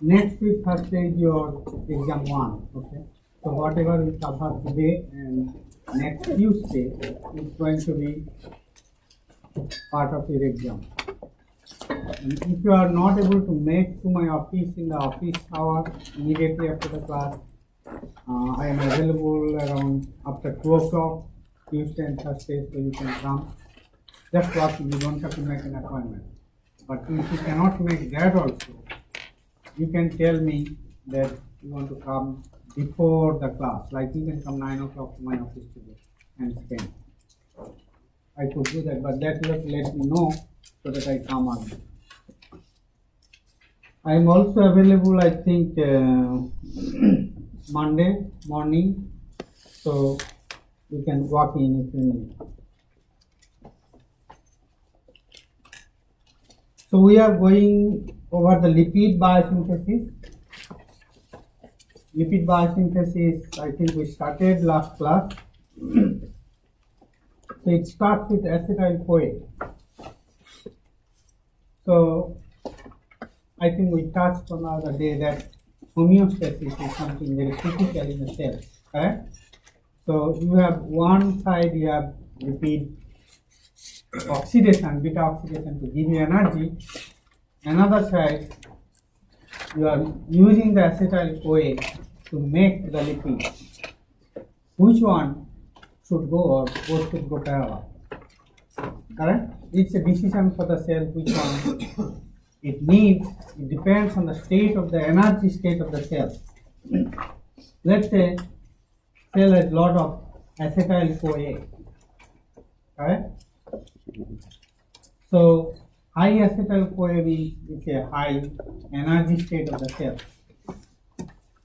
Next week Thursday is your exam 1. Okay. So whatever we cover today and next Tuesday is going to be part of your exam. And if you are not able to make to my office in the office hour immediately after the class, I am available around after 2 o'clock Tuesday and Thursday, so you can come. Just walk in, you don't have to make an appointment. But if you cannot make that also, you can tell me that you want to come before the class. Like you can come 9 o'clock to my office today and spend. I could do that, but that will let me know so that I come early. I am also available, I think, Monday morning, so you can walk in if you need. So we are going over the lipid biosynthesis. Lipid biosynthesis, I think we started last class. So it starts with acetyl-CoA. So I think we touched on the other day that homeostasis is something very critical in the cell. Correct? So you have one side, you have lipid oxidation, beta oxidation to give you energy. Another side, you are using the acetyl-CoA to make the lipid. Which one should go or both should go parallel? Correct? It's a decision for the cell which one it needs. It depends on the state of the energy state of the cell. Let's say cell has a lot of acetyl-CoA. Correct? So high acetyl-CoA is a high energy state of the cell.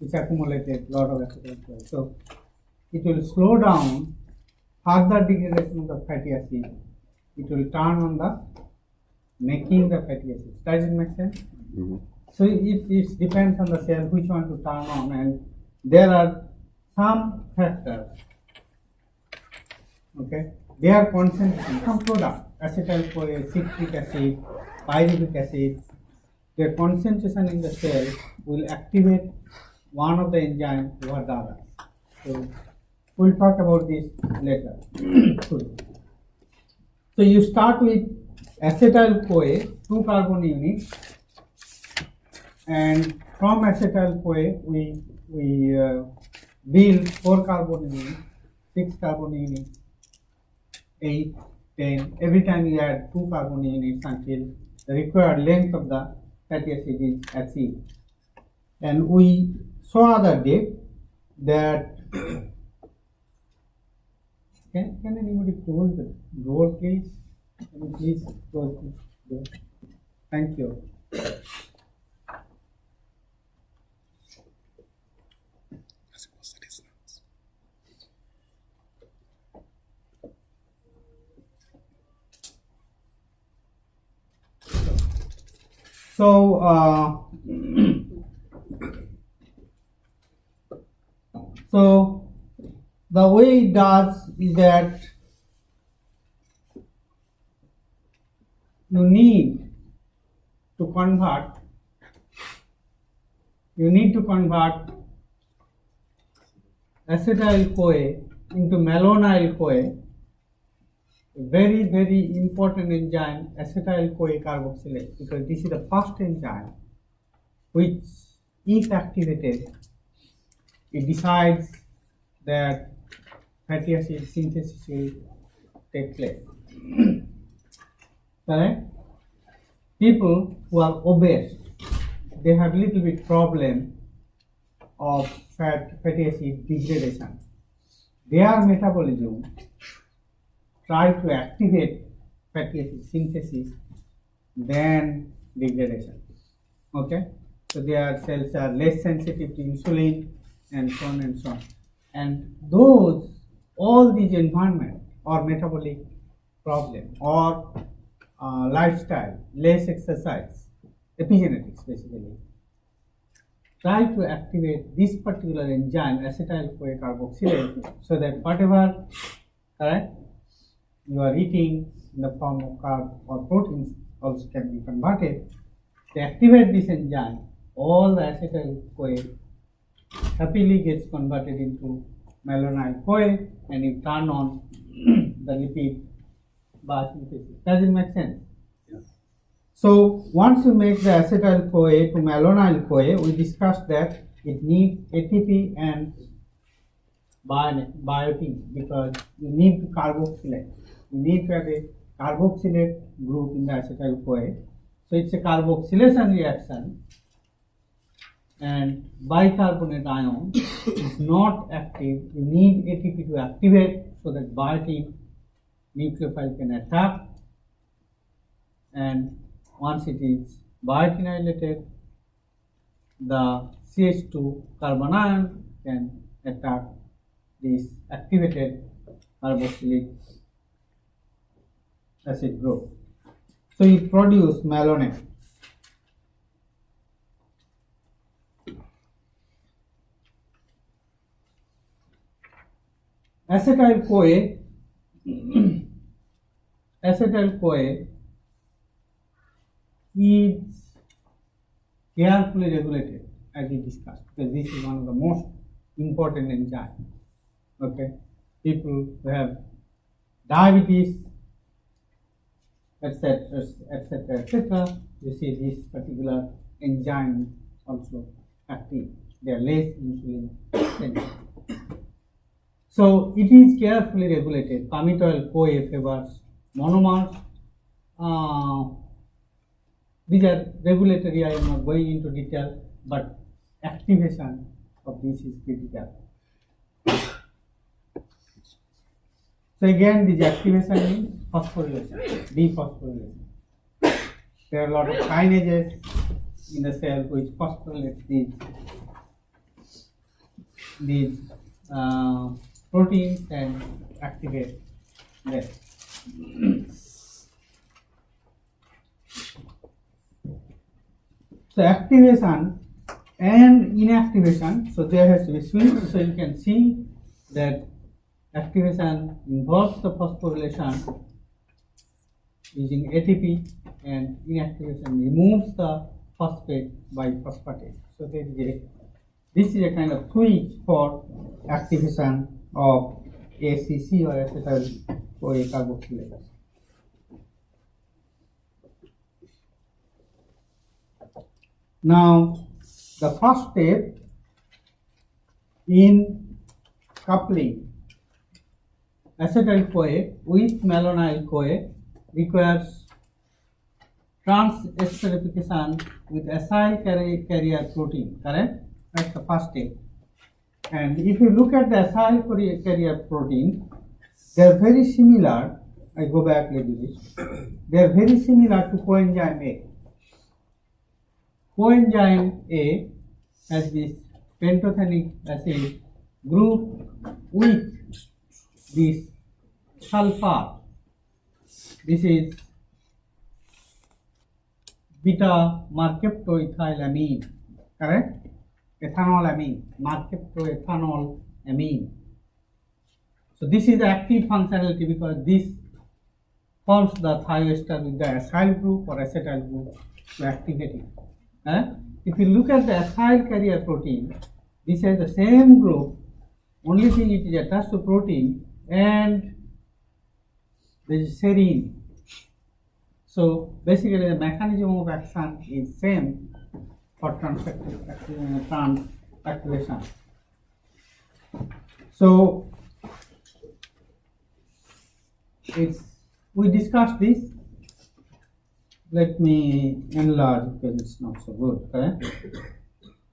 It's accumulated a lot of acetyl-CoA. So it will slow down further degradation of the fatty acid. It will turn on the making the fatty acids. Does it make sense? Mm-hmm. So it depends on the cell which one to turn on, and there are some factors. Okay, they are concentration, some product, acetyl-CoA, citric acid, pyruvic acid. Their concentration in the cell will activate one of the enzymes over the other. So we'll talk about this later. So you start with acetyl-CoA, 2 carbon units, and from acetyl-CoA we build 4 carbon units, 6 carbon units, 8, 10. Every time you add 2 carbon units until the required length of the fatty acid is achieved. And we saw other day that Can anybody close the door, please? Can you please close the door? Thank you. So the way it does is that you need to convert acetyl-CoA into malonyl-CoA, a very, very important enzyme, acetyl-CoA carboxylase, because this is the first enzyme which, if activated, it decides that fatty acid synthesis will take place. Correct? People who are obese, they have little bit problem of fatty acid degradation. Their metabolism try to activate fatty acid synthesis than degradation. Okay? So their cells are less sensitive to insulin and so on and so on. And all these environment or metabolic problem or lifestyle, less exercise, epigenetics basically, try to activate this particular enzyme, acetyl-CoA carboxylase, so that whatever, correct, you are eating in the form of carb or proteins also can be converted. They activate this enzyme all the acetyl-CoA happily gets converted into malonyl-CoA, and you turn on the lipid biosynthesis. Does it make sense? Yeah. So once you make the acetyl-CoA to malonyl-CoA, we discussed that it needs ATP and biotin because you need to carboxylate. You need to have a carboxylate group in the acetyl-CoA. So it's a carboxylation reaction, and bicarbonate ion is not active. You need ATP to activate so that biotin nucleophile can attack, and once it is biotinylated, the CH2 carbon ion can attack this activated carboxylic acid group. So it produces malonate. Acetyl-CoA is carefully regulated, as we discussed, because this is one of the most important enzymes. Okay, people who have diabetes, etc., etc., etc., you see this particular enzyme also active. They are less insulin sensitive. So it is carefully regulated. Palmitoyl-CoA favors monomers. These are regulatory. I am not going into detail, but activation of this is critical. So again, this activation is phosphorylation, dephosphorylation. There are a lot of kinases in the cell which phosphorylate these proteins and activate them. So activation and inactivation, so there has to be switch. So you can see that activation involves the phosphorylation using ATP, and inactivation removes the phosphate by phosphatase. So this is a kind of switch for activation of ACC or acetyl-CoA carboxylase. Now, the first step in coupling acetyl-CoA with malonyl-CoA requires transesterification with acyl carrier protein, correct? That's the first step. And if you look at the acyl carrier protein, they are very similar. I go back a little bit. They are very similar to coenzyme A. Coenzyme A has this pentothenic acid group with this sulfur. This is beta mercaptoethylamine, correct? Ethanolamine, mercaptoethanolamine. So this is the active functionality because this forms the thioester with the acyl group or acetyl group to activate it. If you look at the acyl carrier protein, this has the same group, only thing it is attached to protein and there is serine. So basically the mechanism of action is same for activation. So we discussed this. Let me enlarge because it's not so good, correct?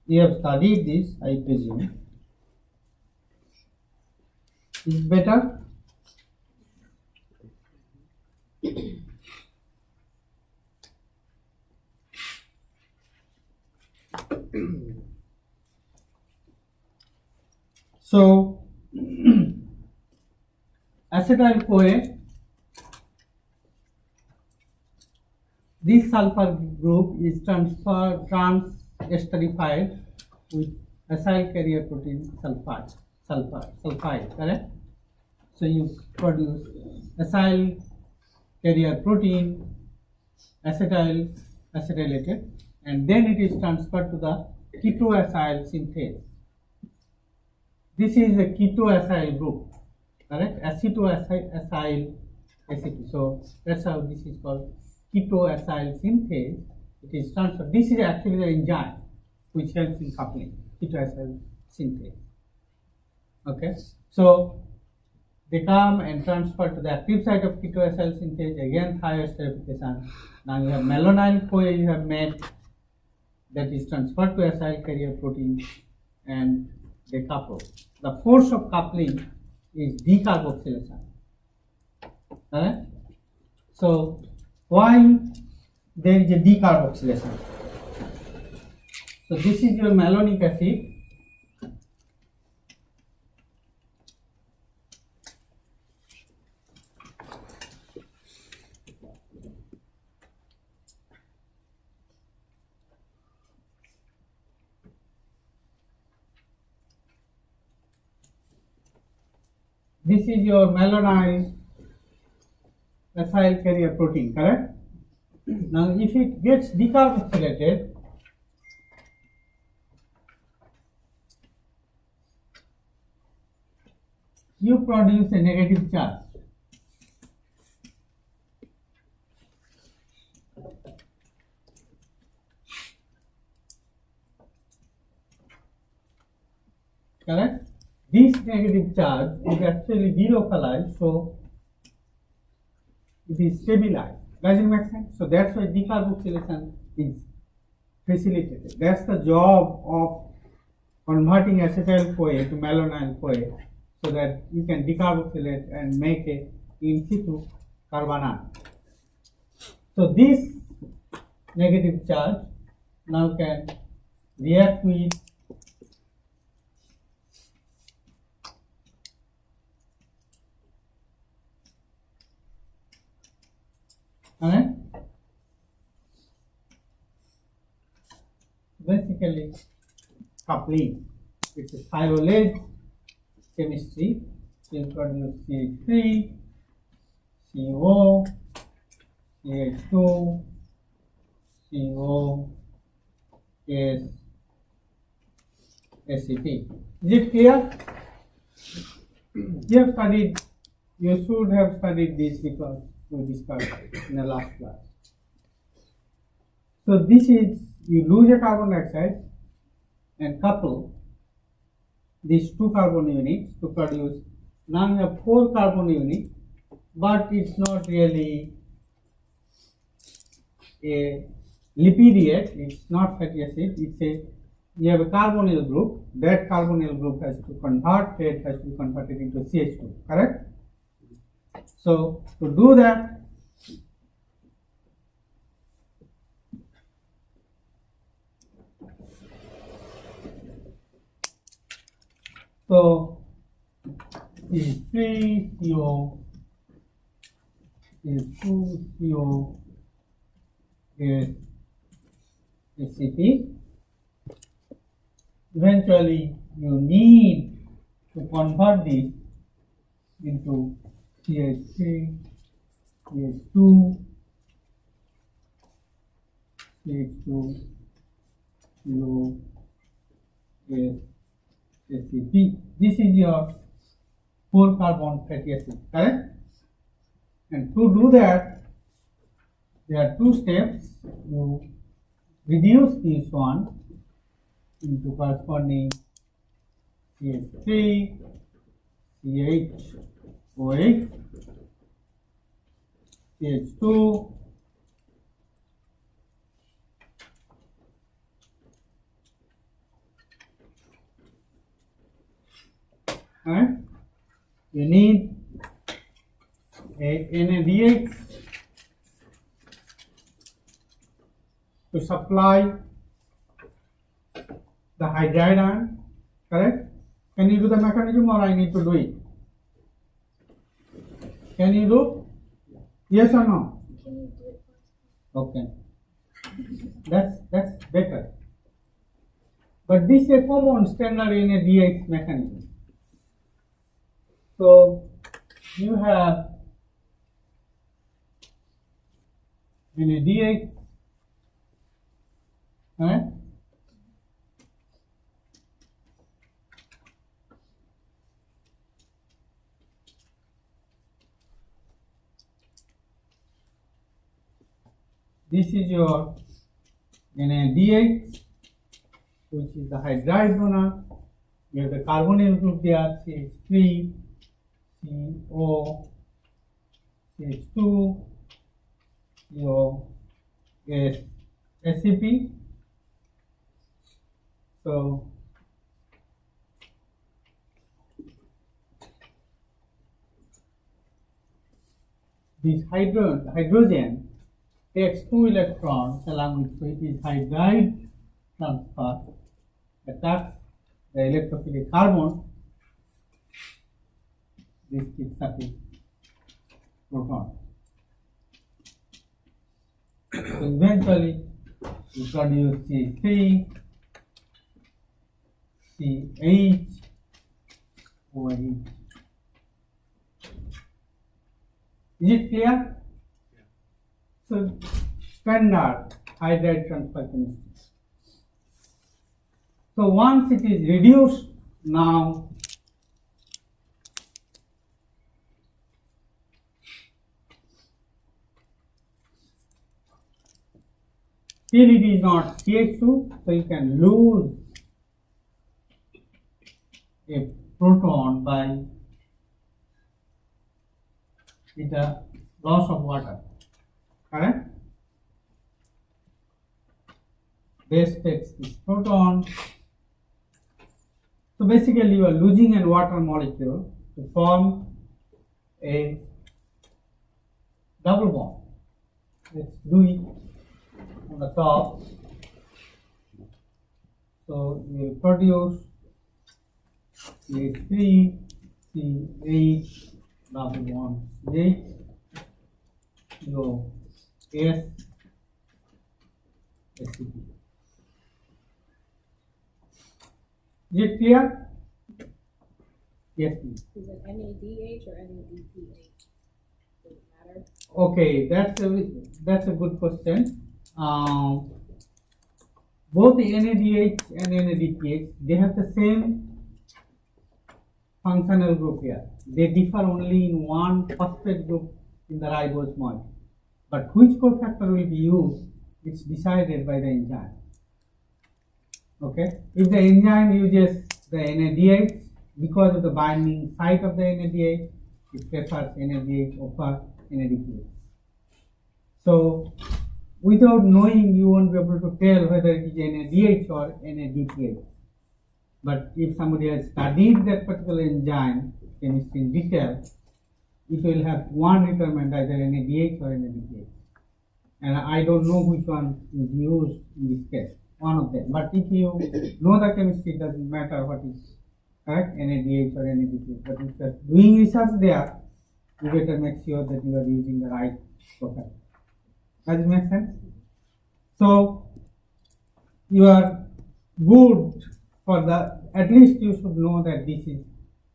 You have studied this, I presume. Is it better? So, acetyl-CoA, this sulfur group is transesterified with acyl carrier protein sulfide, correct? So you produce acyl carrier protein, acetylated, and then it is transferred to the ketoacyl synthase. This is a ketoacyl group, correct? Acetoacyl acetate. So that's how this is called ketoacyl synthase. It is transferred. This is actually the enzyme which helps in coupling ketoacyl synthase. Okay, so they come and transfer to the active site of ketoacyl synthase, again thioesterification. Now you have malonyl CoA you have made, that is transferred to acyl carrier protein, and they couple. The force of coupling is decarboxylation. Alright? So why there is a decarboxylation? So this is your malonic acid. This is your malonyl acyl carrier protein, correct? Now, if it gets decarboxylated, you produce a negative charge. Correct? This negative charge is actually delocalized, so it is stabilized. Does it make sense? So that's why decarboxylation is facilitated. That's the job of converting acetyl CoA to malonyl CoA, so that you can decarboxylate and make a in situ carbanion. So this negative charge now can react with basically coupling. It's a thiolate chemistry. So you produce CH3, CO, CH2, CO, S, ACP. Is it clear? You have studied, you should have studied this because we discussed in the last class. So this is, you lose a carbon dioxide and couple these 2 carbon units to produce, now you have 4 carbon units, but it's not really a lipid yet, it's not fatty acid, it's a, you have a carbonyl group, that carbonyl group has to convert, it has to be converted into CH2, correct? So to do that, so is 3 CO is 2 CO is ACP. Eventually, you need to convert this into CH3, CH2, CH2, CO, S, ACP. This is your 4 carbon fatty acid, correct? And to do that, there are 2 steps. You reduce this one into corresponding CH3, CH, CH2, and you need a NADH to supply the hydride ion, correct? Can you do the mechanism or I need to do it? Can you do? Yes or no? Can you do it? Okay. That's better. But this is a common standard NADH mechanism. So you have NADH Alright? This is your NADH, which is the hydride donor. You have the carbonyl group there, CH3, CO, CH2, CO, S, SCP. So this hydrogen takes 2 electrons along with, so it is hydride transfer, attacks the electrophilic carbon, this keeps sucking proton. So eventually you produce C3, CH, OH. Is it clear? So standard hydride transfer chemistry. So once it is reduced, now still it is not CH2, so you can lose a proton by the loss of water. Correct? Base takes this proton. So basically you are losing a water molecule to form a double bond. Let's do it on the top. So you will produce CH3, CH, double bond CH, your S, SCP. Is it clear? Yes, please. Is it NADH or NADPH? Does it matter? Okay, that's a good question. Both the NADH and NADPH, they have the same functional group here. They differ only in one phosphate group in the ribose molecule. But which cofactor will be used, it's decided by the enzyme. Okay, if the enzyme uses the NADH, because of the binding site of the NADH, it prefers NADH over NADPH. So without knowing, you won't be able to tell whether it is NADH or NADPH. But if somebody has studied that particular enzyme chemistry in detail, it will have one determined either NADH or NADPH. And I don't know which one is used in this case, one of them. But if you know the chemistry, it doesn't matter what is correct, NADH or NADPH. But if you are doing research there, you better make sure that you are using the right profile. Does it make sense? So you are good for the, at least you should know that this is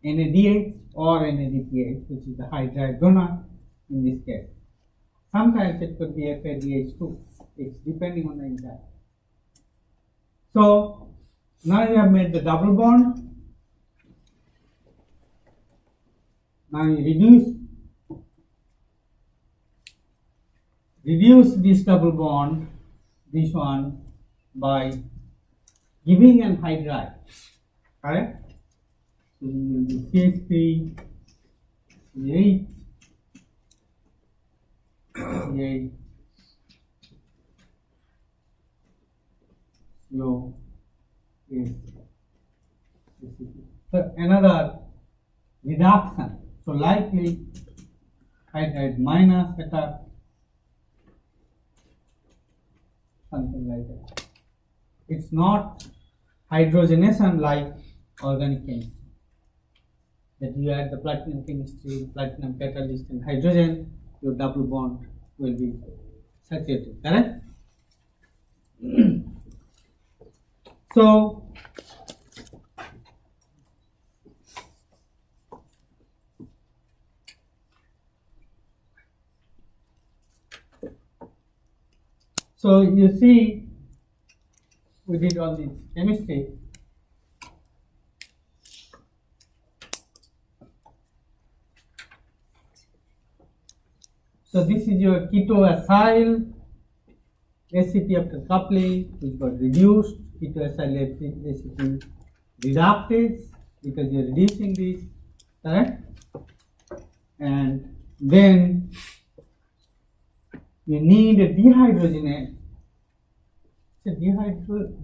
NADH or NADPH, which is the hydride donor in this case. Sometimes it could be FADH too. It's depending on the enzyme. So now you have made the double bond. Now you reduce this double bond, this one, by giving an hydride. Correct? So you will do CH3, CH, CH, CO, S. So another reduction. So likely hydride minus attack, something like that. It's not hydrogenation like organic chemistry. That you add the platinum chemistry, platinum catalyst and hydrogen, your double bond will be saturated, correct? So you see we did all this chemistry. So this is your ketoacyl ACP after coupling, which got reduced. Ketoacyl ACP reductase because you are reducing this, correct? And then you need a dehydrogenase. It's a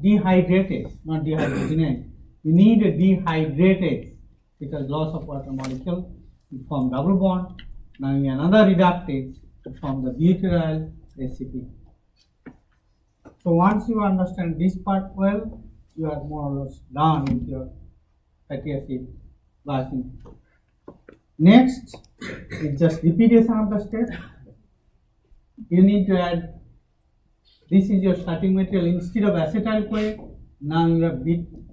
dehydratase, not dehydrogenase. You need a dehydratase because loss of water molecule, you form double bond. Now you have another reductase to form the butyryl ACP. So once you understand this part well, you are more or less done with your fatty acid biosynthesis. Next is just lipidation of the step. You need to add, this is your starting material, instead of acetyl CoA, now you have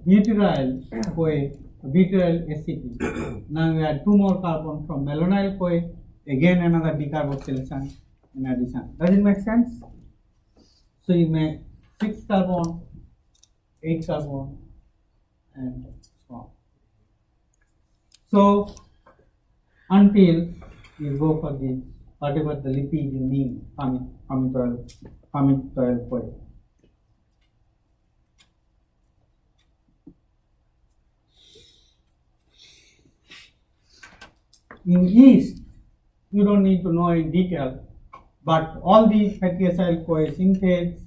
butyryl CoA, butyryl ACP. Now you add 2 more carbon from malonyl CoA, again another decarboxylation in addition. Does it make sense? So you make 6 carbon, 8 carbon, and so on. So until you go for this, whatever the lipid you need, palmitoyl CoA. In yeast, you don't need to know in detail, but all these fatty acyl CoA synthase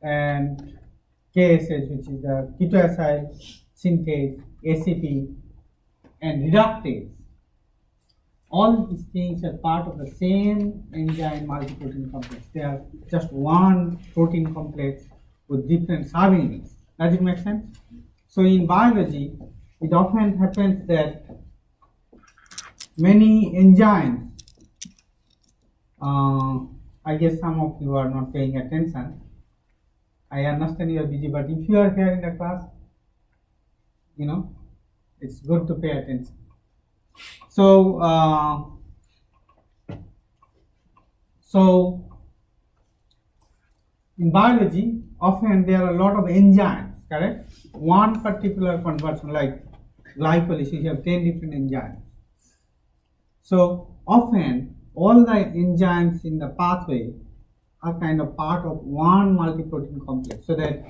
and KSH, which is the ketoacyl synthase, ACP, and reductase, all these things are part of the same enzyme multi-protein complex. They are just one protein complex with different sub-units. Does it make sense? So in biology, it often happens that many enzymes, I guess some of you are not paying attention. I understand you are busy, but if you are here in the class, it's good to pay attention. So, in biology, often there are a lot of enzymes, correct? One particular conversion, like glycolysis, you have 10 different enzymes. So, often all the enzymes in the pathway are kind of part of one multi-protein complex, so that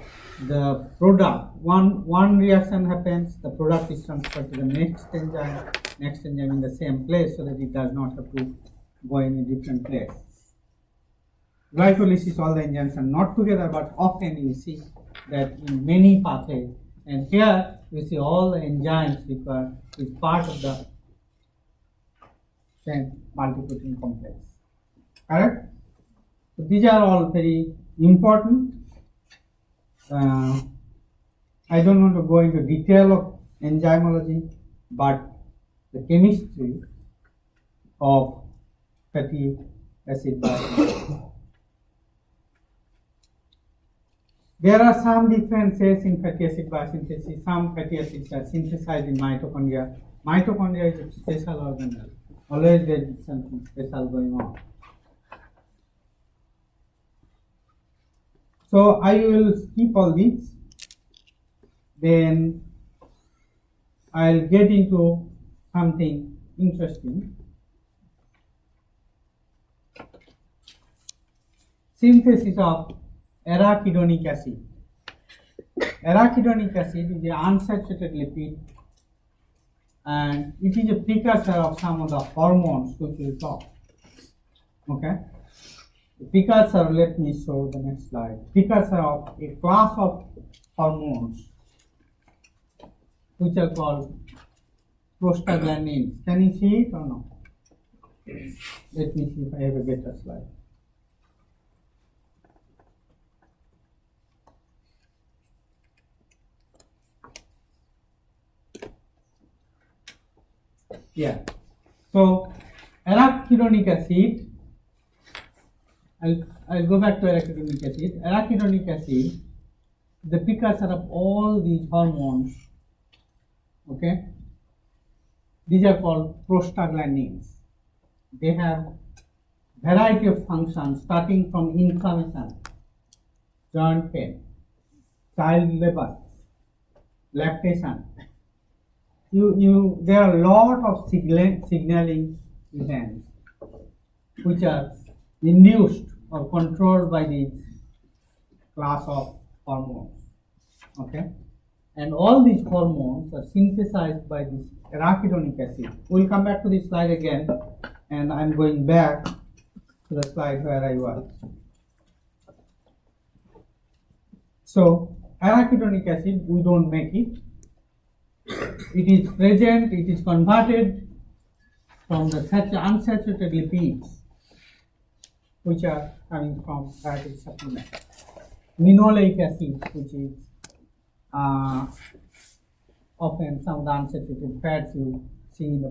the product, one reaction happens, the product is transferred to the next enzyme in the same place, so that it does not have to go in a different place. Glycolysis, all the enzymes are not together, but often you see that in many pathways, and here you see all the enzymes required is part of the same multi-protein complex. Correct? So these are all very important. I don't want to go into detail of enzymology, but the chemistry of fatty acid biosynthesis. There are some differences in fatty acid biosynthesis. Some fatty acids are synthesized in mitochondria. Mitochondria is a special organelle. Always there is something special going on. So I will skip all this. Then I'll get into something interesting. Synthesis of arachidonic acid. Arachidonic acid is an unsaturated lipid, and it is a precursor of some of the hormones which we will talk. Okay? The precursor, let me show the next slide. Precursor of a class of hormones which are called prostaglandins. Can you see it or no? Let me see if I have a better slide. Yeah. So arachidonic acid, I'll go back to arachidonic acid. Arachidonic acid, the precursor of all these hormones. Okay, these are called prostaglandins. They have variety of functions starting from inflammation. joint pain, child labor, lactation. There are a lot of signaling events which are induced or controlled by this class of hormones. Okay, and all these hormones are synthesized by this arachidonic acid. We'll come back to this slide again, and I'm going back to the slide where I was. So arachidonic acid, we don't make it. It is present, it is converted from the unsaturated lipids which are coming from dietary supplement. Linoleic acid, which is often some of the unsaturated fats you see in the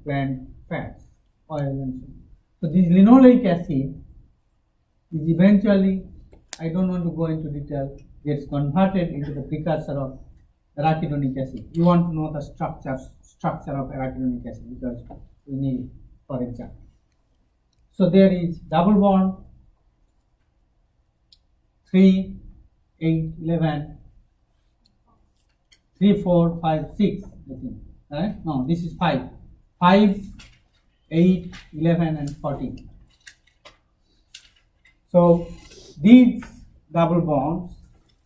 plant fats, oil and so on. So this linoleic acid is eventually, I don't want to go into detail, gets converted into the precursor of arachidonic acid. You want to know the structure of arachidonic acid because we need it for example. So there is double bond 3, 8, 11, 3, 4, 5, 6, I think, right? No, this is 5. 5, 8, 11 and 14. So these double bonds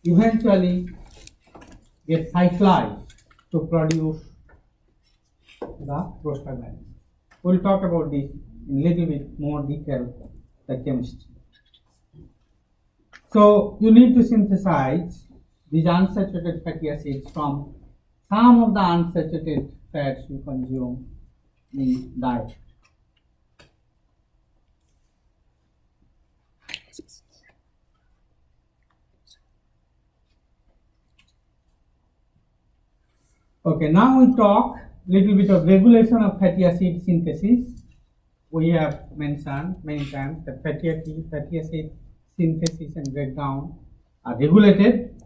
eventually get cyclized to produce the prostaglandin. We'll talk about this in a little bit more detail, the chemistry. So you need to synthesize these unsaturated fatty acids from some of the unsaturated fats you consume in diet. Okay, now we talk little bit of regulation of fatty acid synthesis. We have mentioned many times that fatty acid synthesis and breakdown are regulated.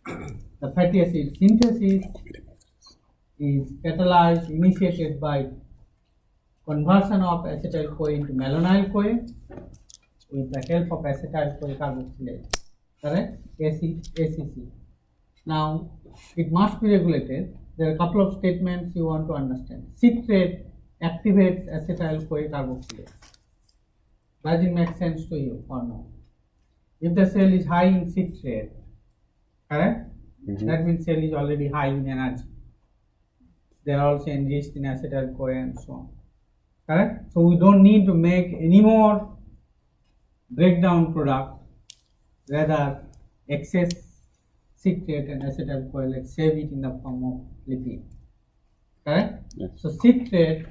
The fatty acid synthesis is catalyzed, initiated by conversion of acetyl-CoA into malonyl-CoA with the help of acetyl-CoA carboxylase, correct? ACC. Now, it must be regulated. There are a couple of statements you want to understand. Citrate activates acetyl-CoA carboxylase. Does it make sense to you or no? If the cell is high in citrate, correct? That means cell is already high in energy. They are also enriched in acetyl-CoA and so on. Correct? So we don't need to make any more breakdown product. Rather, excess citrate and acetyl-CoA, let's save it in the form of lipid. Correct? Yes. So citrate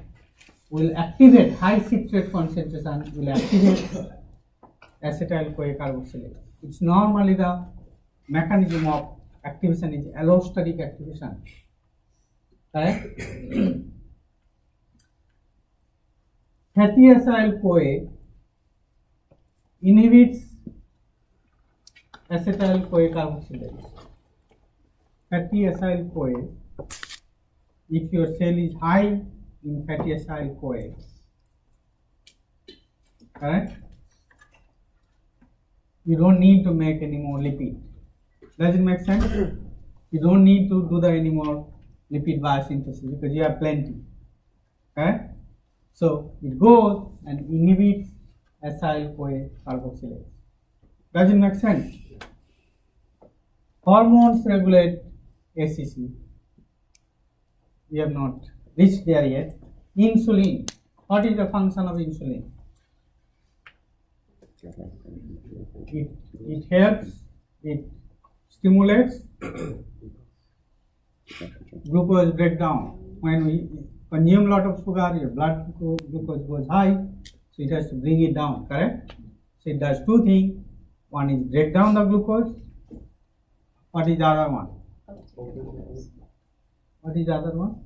will activate, high citrate concentration will activate acetyl-CoA carboxylase. It's normally the mechanism of activation is allosteric activation. Correct? Fatty acyl-CoA inhibits acetyl-CoA carboxylase. Fatty acyl-CoA, if your cell is high in fatty acyl-CoA, correct? You don't need to make any more lipid. Does it make sense? You don't need to do any more lipid biosynthesis because you have plenty. Correct? So it goes and inhibits acyl-CoA carboxylase. Does it make sense? Hormones regulate ACC. We have not reached there yet. Insulin. What is the function of insulin? It helps, it stimulates glucose breakdown. When we consume a lot of sugar, your blood glucose goes high, so it has to bring it down, correct? So it does two things. One is break down the glucose. What is the other one? What is the other one?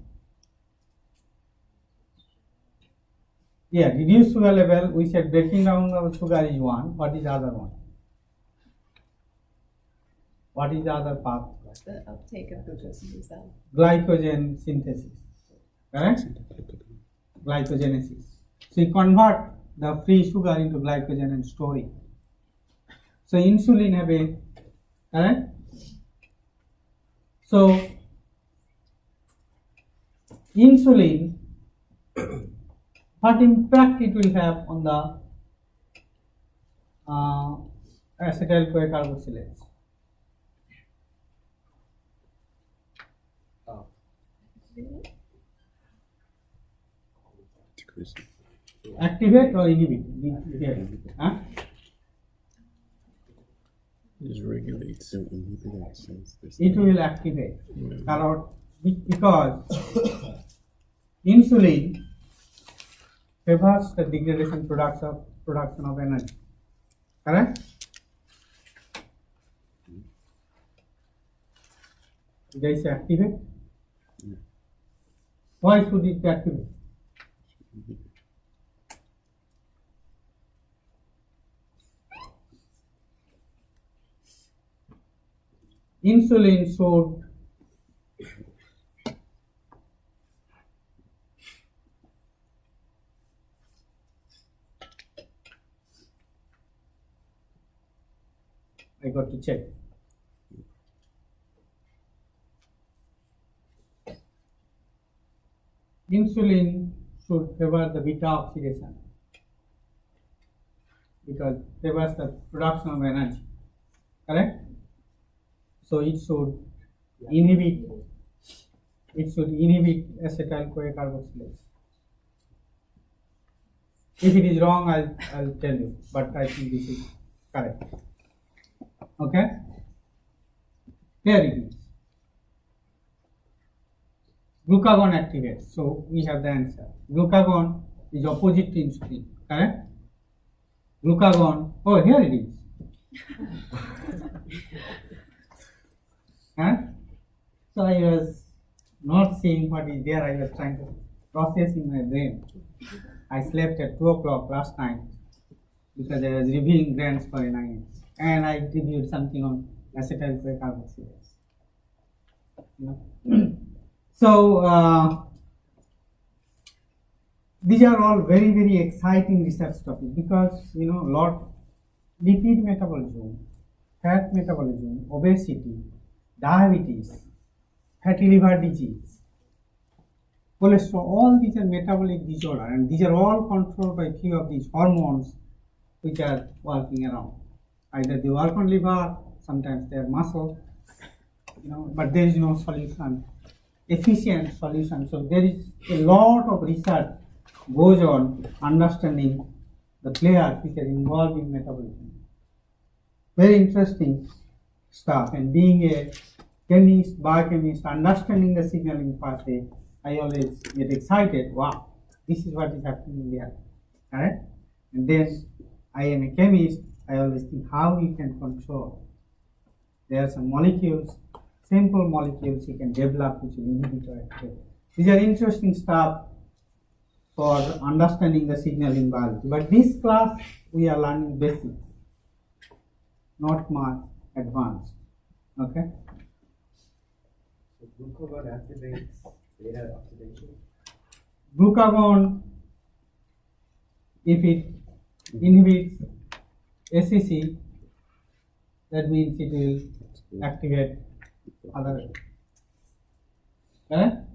Yeah, reduce sugar level. We said breaking down of sugar is one. What is the other one? What is the other path? The uptake of glucose in the cell. Glycogen synthesis. Correct? Glycogenesis. So you convert the free sugar into glycogen and store it. So insulin have a, correct? So insulin, what impact it will have on the acetyl-CoA carboxylase? Activate or inhibit? Huh? It regulates. It will activate because insulin favors the degradation production of energy. Correct? Did I say activate? Why should it activate? Insulin should I got to check. Insulin should favor the beta oxidation because favors the production of energy. Correct? So it should inhibit acetyl-CoA carboxylase. If it is wrong, I'll tell you, but I think this is correct. Okay? Here it is. Glucagon activates. So we have the answer. Glucagon is opposite to insulin. Correct? Glucagon. Oh, here it is. Huh? So I was not seeing what is there. I was trying to process in my brain. I slept at 2 o'clock last night because I was reviewing grants for NIH, and I reviewed something on acetyl-CoA carboxylase. So these are all very, very exciting research topics because lipid metabolism, fat metabolism, obesity, diabetes, fatty liver disease, cholesterol, all these are metabolic disorder, and these are all controlled by few of these hormones which are working around. Either they work on liver, sometimes they are muscle, but there is no solution, efficient solution. So there is a lot of research goes on understanding the players which are involved in metabolism. Very interesting stuff, and being a chemist, biochemist, understanding the signaling pathway, I always get excited. Wow, this is what is happening there. Correct? And then I am a chemist, I always think how you can control. There are some molecules, simple molecules you can develop which will inhibit or activate. These are interesting stuff for understanding the signaling biology. But this class we are learning basics, not much advanced. Okay? So glucagon activates beta oxidation? Glucagon, if it inhibits ACC, that means it will activate other. Correct?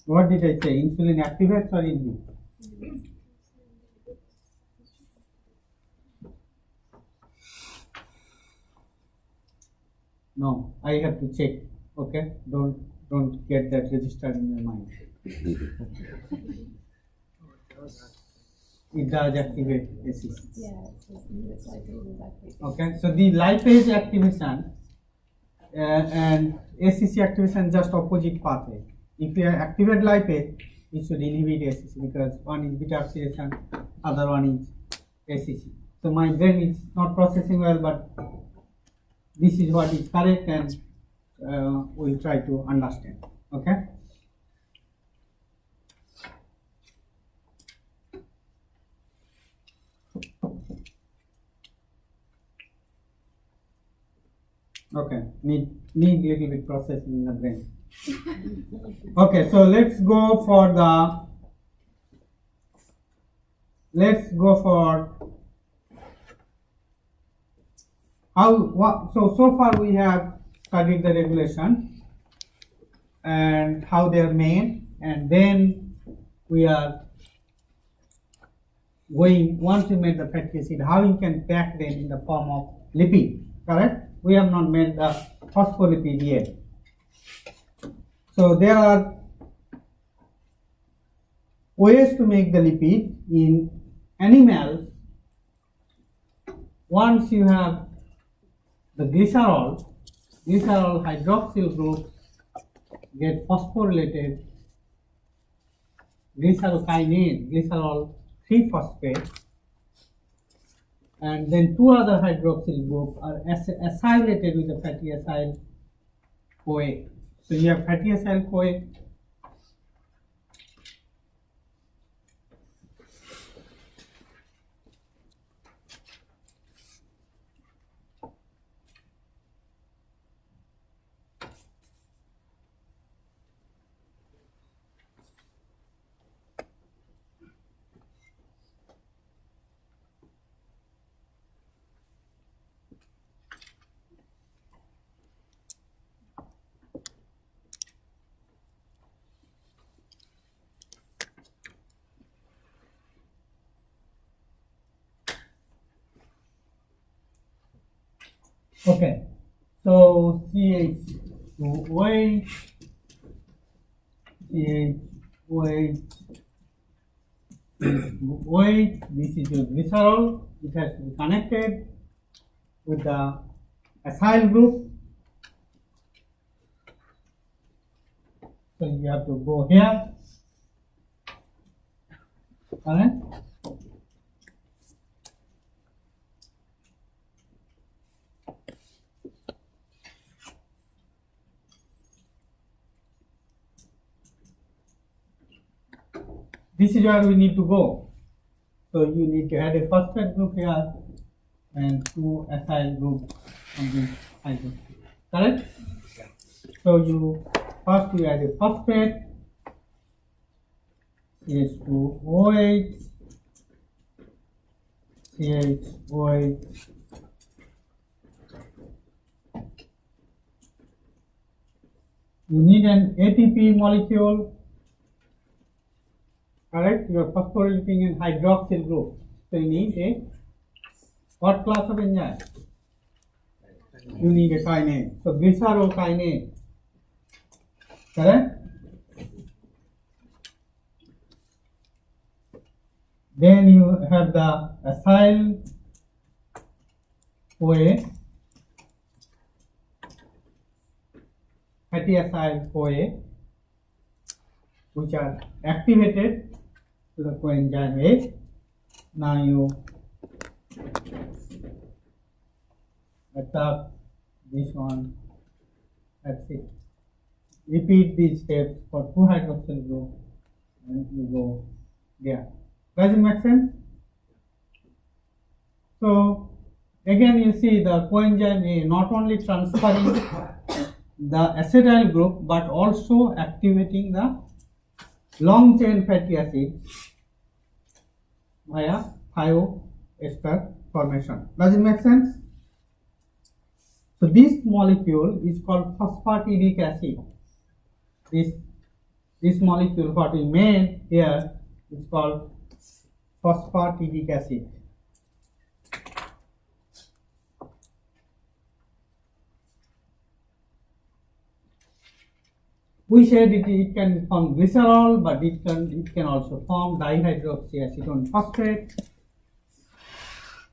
What did I say? Insulin activates or inhibits? No, I have to check. Okay, don't get that registered in your mind. It does activate ACC. Yeah, it's lipase is activated. Okay, so the lipase activation and ACC activation just opposite pathway. If you activate lipase, it should inhibit ACC because one is beta oxidation, other one is ACC. So my brain is not processing well, but this is what is correct, and we'll try to understand. Okay. Okay, need little bit processing in the brain. Okay, so let's go for so far we have studied the regulation and how they are made, and then we are going, once we made the fatty acid, how you can pack them in the form of lipid, correct? We have not made the phospholipid yet. So there are ways to make the lipid in animals. Once you have the glycerol hydroxyl group get phosphorylated glycerokinase, glycerol 3-phosphate, and then two other hydroxyl groups are acylated with the fatty acyl CoA. So you have fatty acyl CoA, okay, so CH2OH, OH, this is your glycerol, it has to be connected with the acyl group. So you have to go here, correct? This is where we need to go. So you need to add a phosphate group here and two acyl groups on this hydrogen. Correct? So you first you add a phosphate, CH2OH, CHOH, you need an ATP molecule. Correct? You are phosphorylating an hydroxyl group. So you need a what class of enzyme? You need a kinase. So glycerokinase. Correct? Then you have the acyl CoA, fatty acyl CoA, which are activated to the coenzyme A. Now you attack this one. That's it. Repeat these steps for two hydroxyl group and you go there. Does it make sense? So again you see the coenzyme A not only transferring the acetyl group but also activating the long chain fatty acid via thioester formation. Does it make sense? So this molecule is called phosphatidic acid. This molecule what we made here is called phosphatidic acid. We said it can form glycerol, but it can also form dihydroxyacetone phosphate,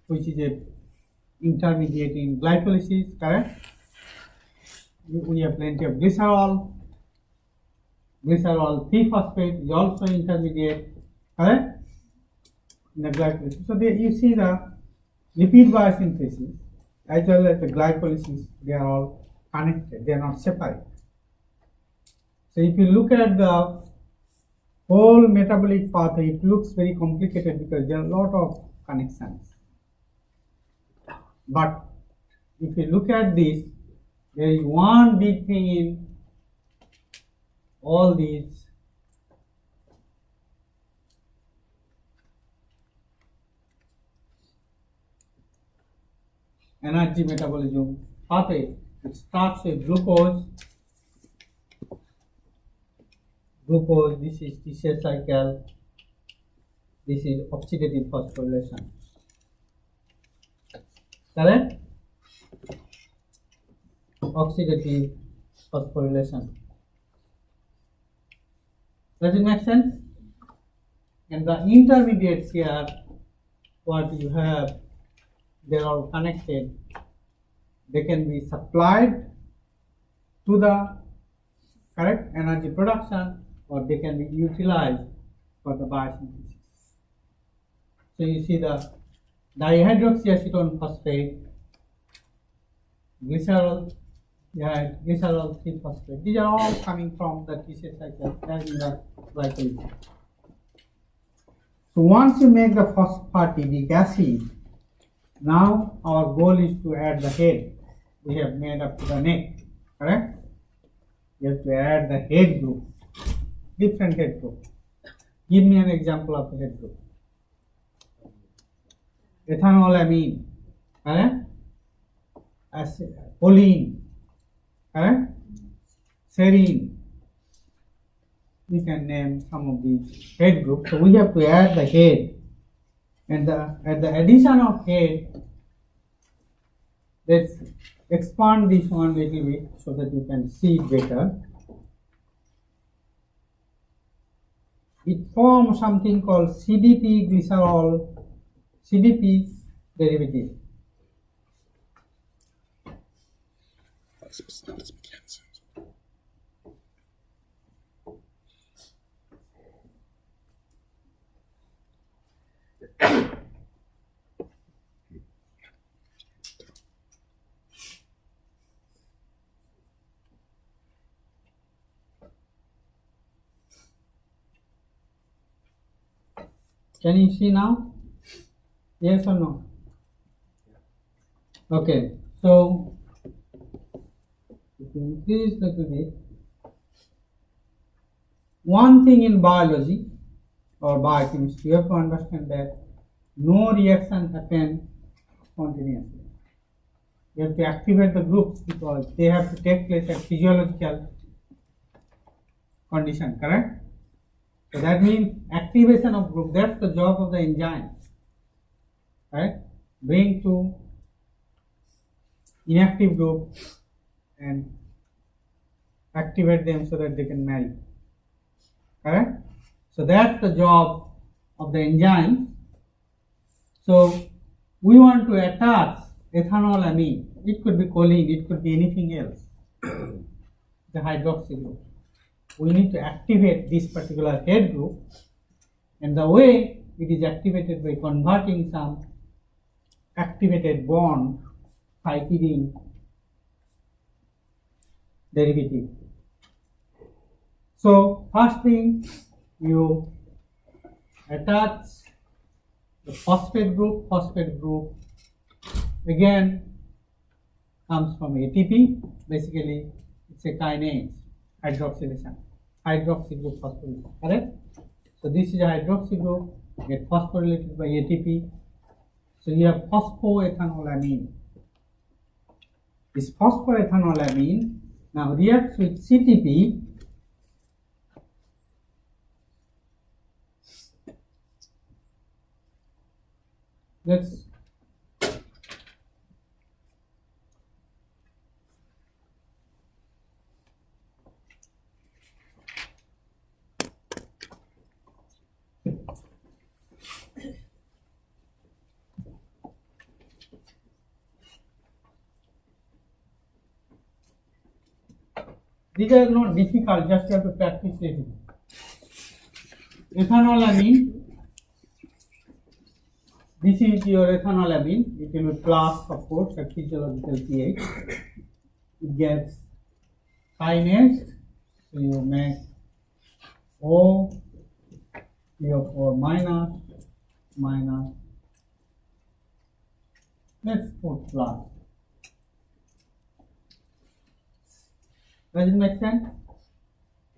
which is a intermediate in glycolysis, correct? We have plenty of glycerol. glycerol 3-phosphate is also intermediate, correct? In the glycolysis. So there you see the lipid biosynthesis as well as the glycolysis, they are all connected, they are not separate. So if you look at the whole metabolic pathway, it looks very complicated because there are a lot of connections. But if you look at this, there is one big thing in all these energy metabolism pathway. It starts with glucose. Glucose, this is TCA cycle, this is oxidative phosphorylation. Correct? Oxidative phosphorylation. Does it make sense? And the intermediates here, what you have, they are all connected. They can be supplied to the correct energy production, or they can be utilized for the biosynthesis. So you see the dihydroxyacetone phosphate, glycerol, glycerol 3-phosphate. These are all coming from the TCA cycle and in the glycolysis. So once you make the phosphatidic acid, now our goal is to add the head. We have made up to the neck, correct? You have to add the head group, different head group. Give me an example of the head group. Ethanolamine, correct? Choline, correct? Serine. We can name some of these head groups. So we have to add the head, and at the addition of head, let's expand this one little bit so that you can see it better. It forms something called CDP glycerol, CDP derivative. Can you see now? Yes or no? Okay, so if you increase a little bit, one thing in biology or biochemistry, you have to understand that no reaction happens spontaneously. You have to activate the groups because they have to take place at physiological condition, correct? So that means activation of group, that's the job of the enzyme, right? Bring to inactive group and activate them so that they can marry, correct? So that's the job of the enzyme. So we want to attach ethanolamine. It could be choline, it could be anything else, the hydroxy group. We need to activate this particular head group, and the way it is activated by converting some activated bond hydrogen derivative. So first thing, you attach the phosphate group again comes from ATP. Basically it's a kinase, hydroxylation, hydroxy group phosphorylation, correct? So this is a hydroxy group, get phosphorylated by ATP. So you have phosphoethanolamine. This phosphoethanolamine now reacts with CTP. Let's These are not difficult, just you have to practice it. Ethanolamine. This is your ethanolamine. It will be plus, of course, at physiological pH. It gets kinase, so you make O, CO4 minus, minus. Let's put plus. Does it make sense?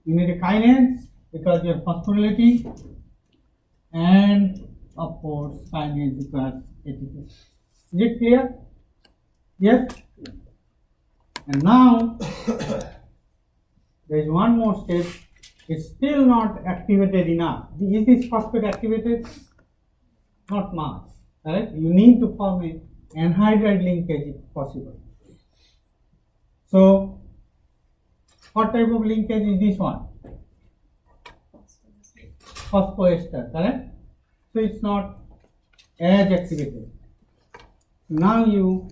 You need a kinase because you have phosphorylation, and of course kinase requires ATP. Is it clear? Yes? And now there is one more step. It's still not activated enough. Is this phosphate activated? Not much. Right? You need to form an anhydride linkage if possible. So what type of linkage is this one? Phosphoester, correct? So it's not as activated. Now you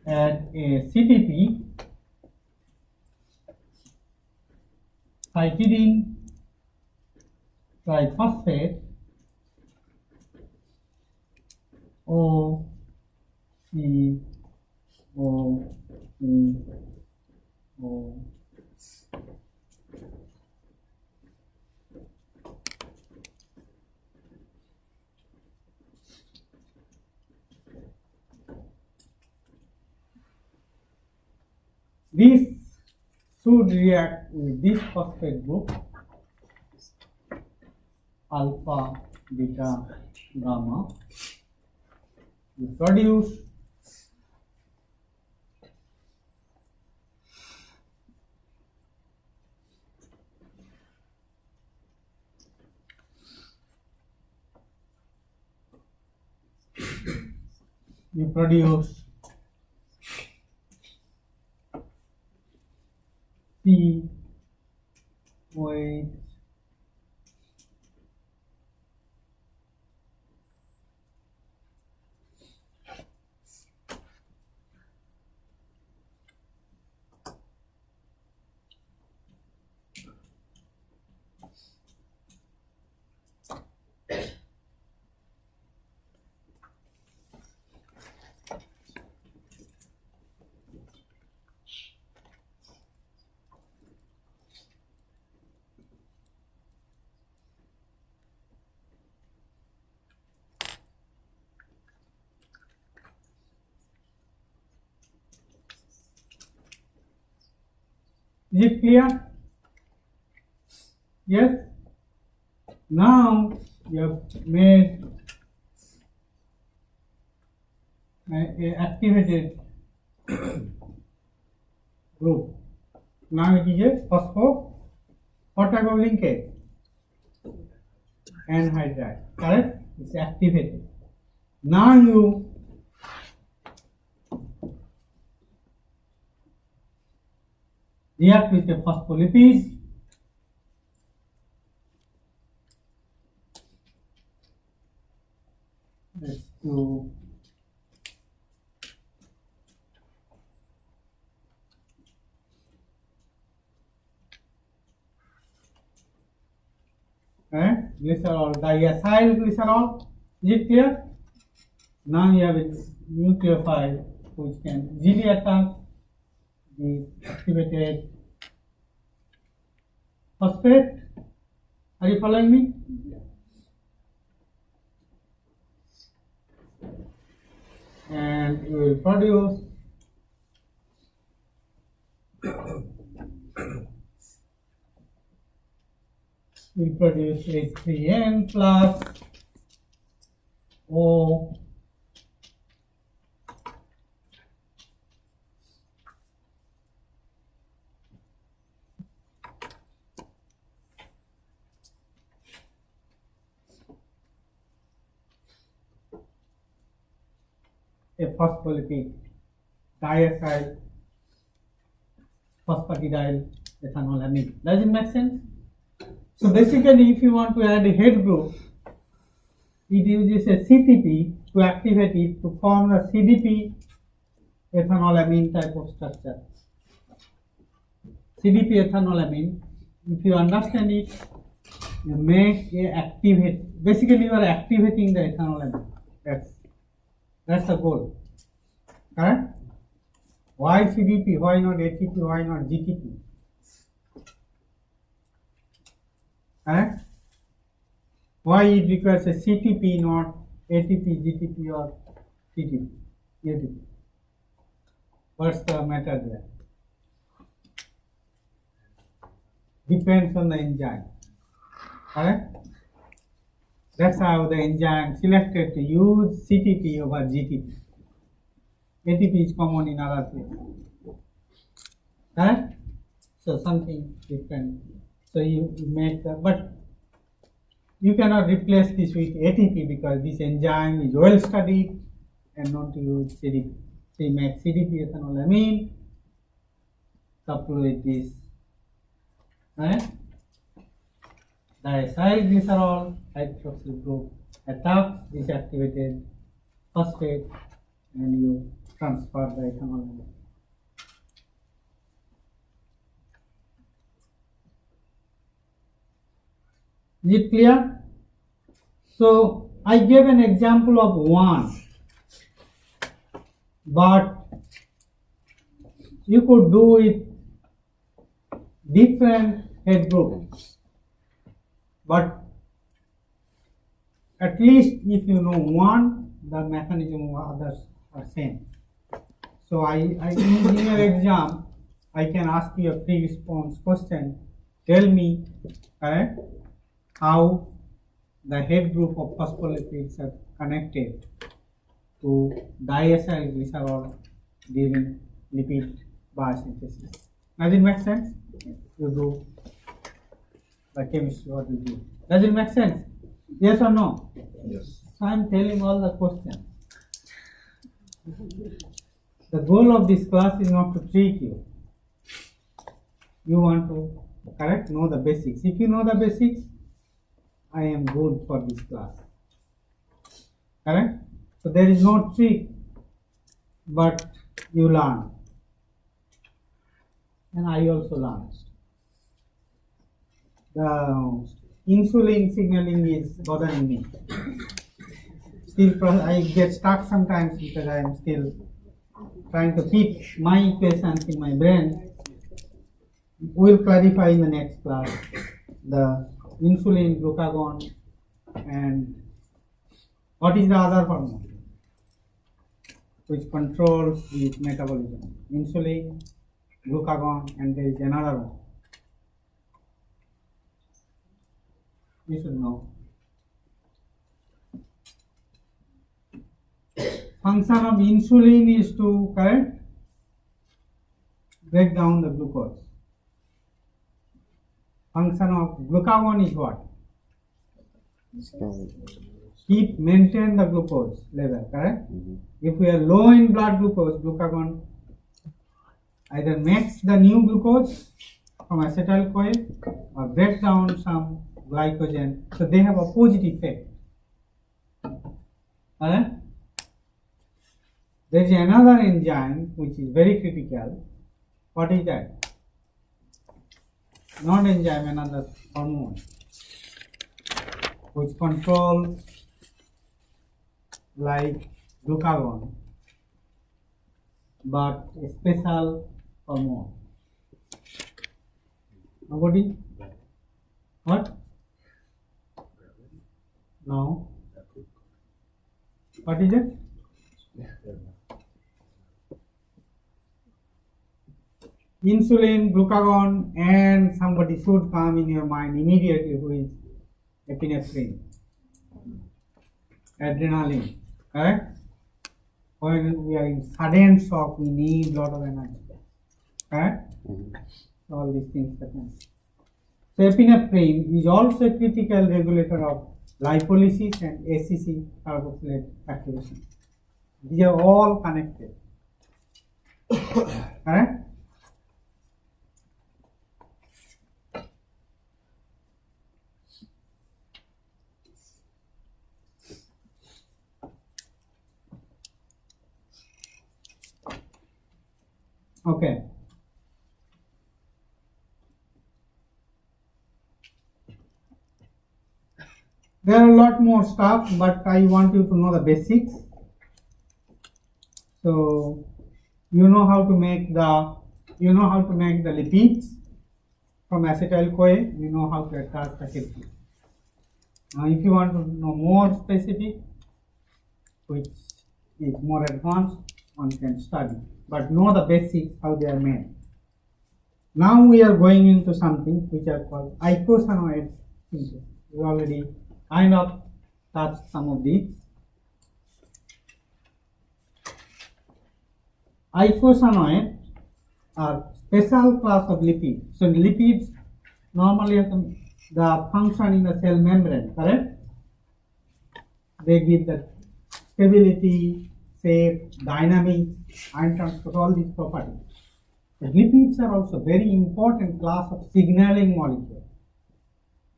add a CTP, cytidine triphosphate, O, C, O, C, O. This should react with this phosphate group, alpha, beta, gamma. You produce C, OH, Is it clear? Yes? Now you have made an activated group. Now it is a phospho. What type of linkage? Anhydride. Correct? It's activated. Now you react with the phospholipid. Let's do glycerol, diacyl glycerol. Is it clear? Now you have a nucleophile which can easily attack the activated phosphate. Are you following me? And you will produce H3N plus O a phospholipid diacyl phosphatidyl ethanolamine. Does it make sense? So basically, if you want to add a head group, it uses a CTP to activate it to form a CDP ethanolamine type of structure. CDP ethanolamine, if you understand it, you make a activate. Basically, you are activating the ethanolamine. That's the goal. Correct? Why CDP? Why not ATP? Why not GTP? Correct? Why it requires a CTP, not ATP, GTP, or TTP, ATP? What's the matter there? Depends on the enzyme. Correct? That's how the enzyme selected to use CTP over GTP. ATP is common in other places. Correct? So something different. So you make the, but you cannot replace this with ATP because this enzyme is well studied and not to use CDP. So you make CDP ethanolamine coupled with this diacylglycerol hydroxyl group attacks this activated phosphate and you transfer the ethanolamine. Is it clear? So I gave an example of one, but you could do it different head groups. But at least if you know one, the mechanism of others are same. So in your exam, I can ask you a pre-response question. Tell me, correct, how the head group of phospholipids are connected to diacylglycerol during lipid biosynthesis. Does it make sense? You do the chemistry what you do. Does it make sense? Yes or no? Yes. So I am telling all the questions. The goal of this class is not to trick you. You want to, correct, know the basics. If you know the basics, I am good for this class. Correct? So there is no trick, but you learn. And I also learn. The insulin signaling is bothering me. Still, I get stuck sometimes because I am still trying to fit my equations in my brain. We'll clarify in the next class the insulin, glucagon, and what is the other hormone which controls the metabolism? Insulin, glucagon, and there is another one. You should know. Function of insulin is to, correct, break down the glucose. Function of glucagon is what? Maintain the glucose level, correct? If we are low in blood glucose, glucagon either makes the new glucose from acetyl CoA or breaks down some glycogen, so they have opposite effect. Alright? There is another enzyme which is very critical. What is that? Not enzyme, another hormone which controls like glucagon, but a special hormone. Nobody? What? No. What is it? Insulin, glucagon, and somebody should come in your mind immediately who is epinephrine, adrenaline, correct? When we are in sudden shock, we need a lot of energy, correct? All these things happen. So epinephrine is also a critical regulator of lipolysis and ACC carboxylate activation. These are all connected, correct? Okay. lot more stuff, but I want you to know the basics. So you know how to make the lipids from acetyl CoA. You know how to attach the ketone. Now, if you want to know more specific, which is more advanced, one can study. But know the basics how they are made. Now we are going into something which are called icosanoid synthesis. We already kind of touched some of these. Icosanoids are special class of lipids. So lipids normally have the function in the cell membrane, correct? They give the stability, shape, dynamics, ion transport, all these properties. The lipids are also very important class of signaling molecules.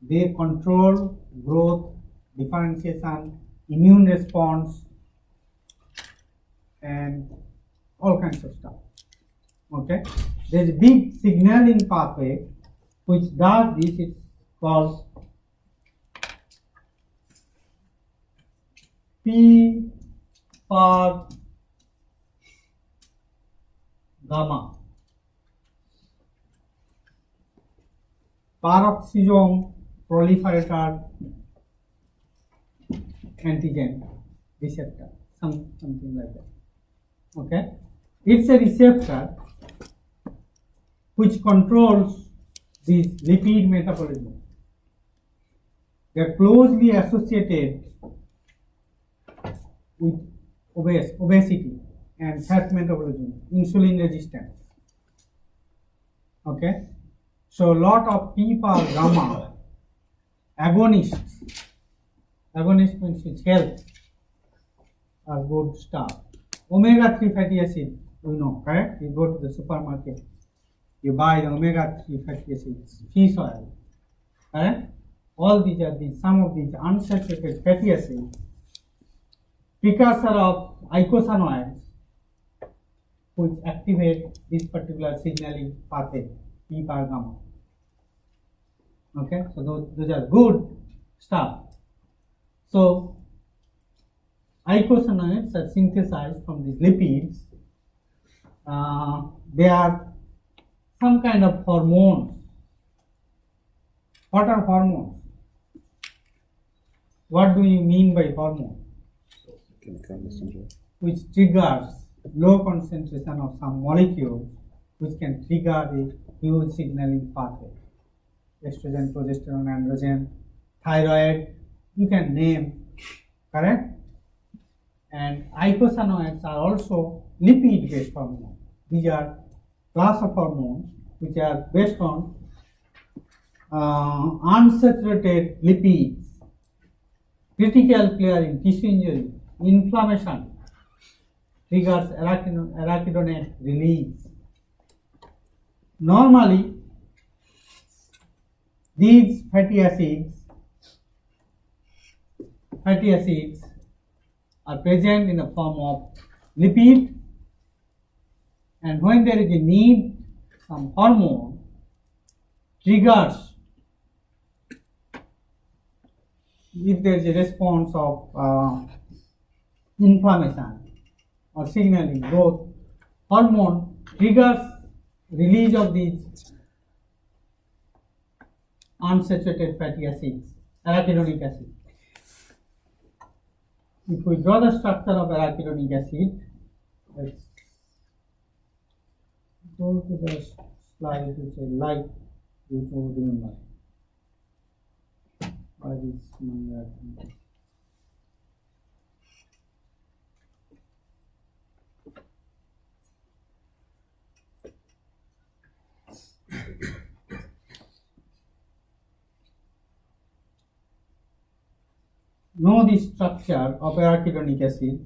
They control growth, differentiation, immune response, and all kinds of stuff. Okay, there is a big signaling pathway which does this. It's called P for gamma, peroxisome proliferator antigen receptor, something like that. Okay, it's a receptor which controls this lipid metabolism. They are closely associated with obesity and fat metabolism, insulin resistance. Okay, so a lot of people gamma agonists means which help are good stuff. Omega-3 fatty acid, we know, correct? You go to the supermarket, you buy the omega-3 fatty acids, fish oil, correct? All these are some of these unsaturated fatty acids, precursor of icosanoids, which activate this particular signaling pathway, P par gamma. Okay, so those are good stuff. So icosanoids are synthesized from these lipids. They are some kind of hormones. What are hormones? What do you mean by hormone? Which triggers low concentration of some molecules, which can trigger the huge signaling pathway. Estrogen, progesterone, androgen, thyroid, you can name, correct? And icosanoids are also lipid-based hormones. These are class of hormones which are based on unsaturated lipids, critical player in tissue injury, inflammation, triggers arachidonate release. Normally, these fatty acids are present in the form of lipid, and when there is a need, some hormone triggers, if there is a response of inflammation or signaling growth, hormone triggers release of these unsaturated fatty acids, arachidonic acid. If we draw the structure of arachidonic acid, let's go to the slide which I like you to remember. Why is my arachidonic? Know the structure of arachidonic acid.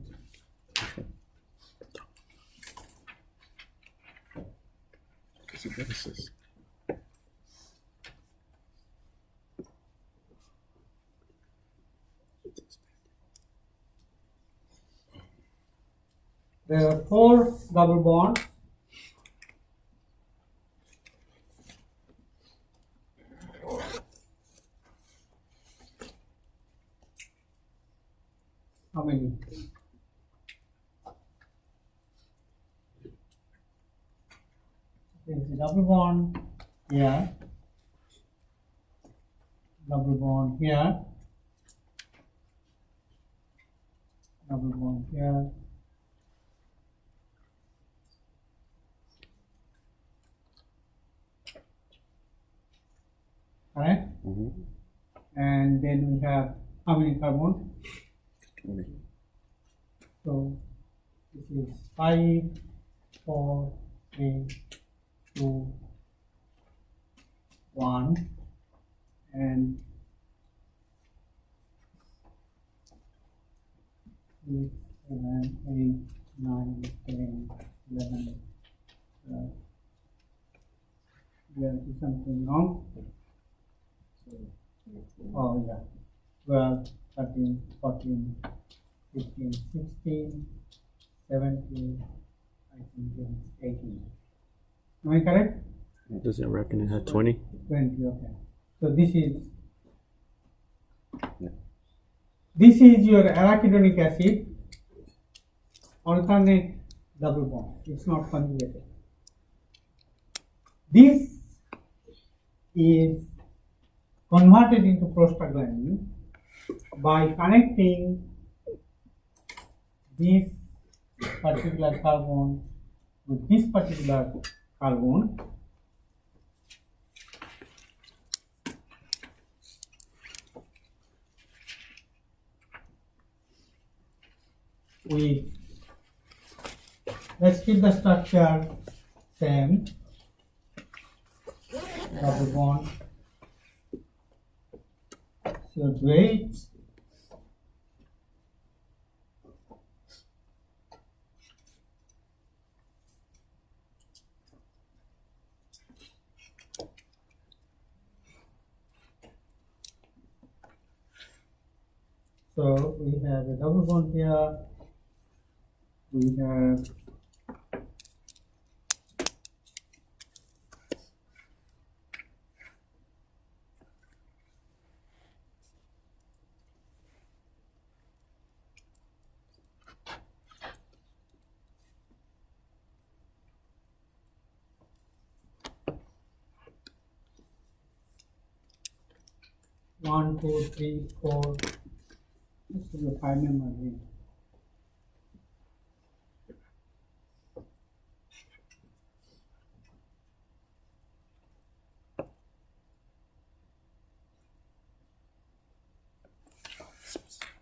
There are 4 double bonds. How many? There is a double bond here, double bond here, double bond here. Correct? And then we have how many carbon? 20. So this is 5, 4, 3, 2, 1, and 6, 7, 8, 9, 10, 11, 12. There is something wrong. Oh, yeah. 12, 13, 14, 15, 16, 17, I think 18. Am I correct? Does it reckon it had 20? 20, okay. So this is your arachidonic acid, alternate double bond. It's not conjugated. This is converted into prostaglandin by connecting this particular carbon with this particular carbon. Let's keep the structure same, double bond, so wait, so we have a double bond here, we have one, two, three, four. This is a 5 member ring.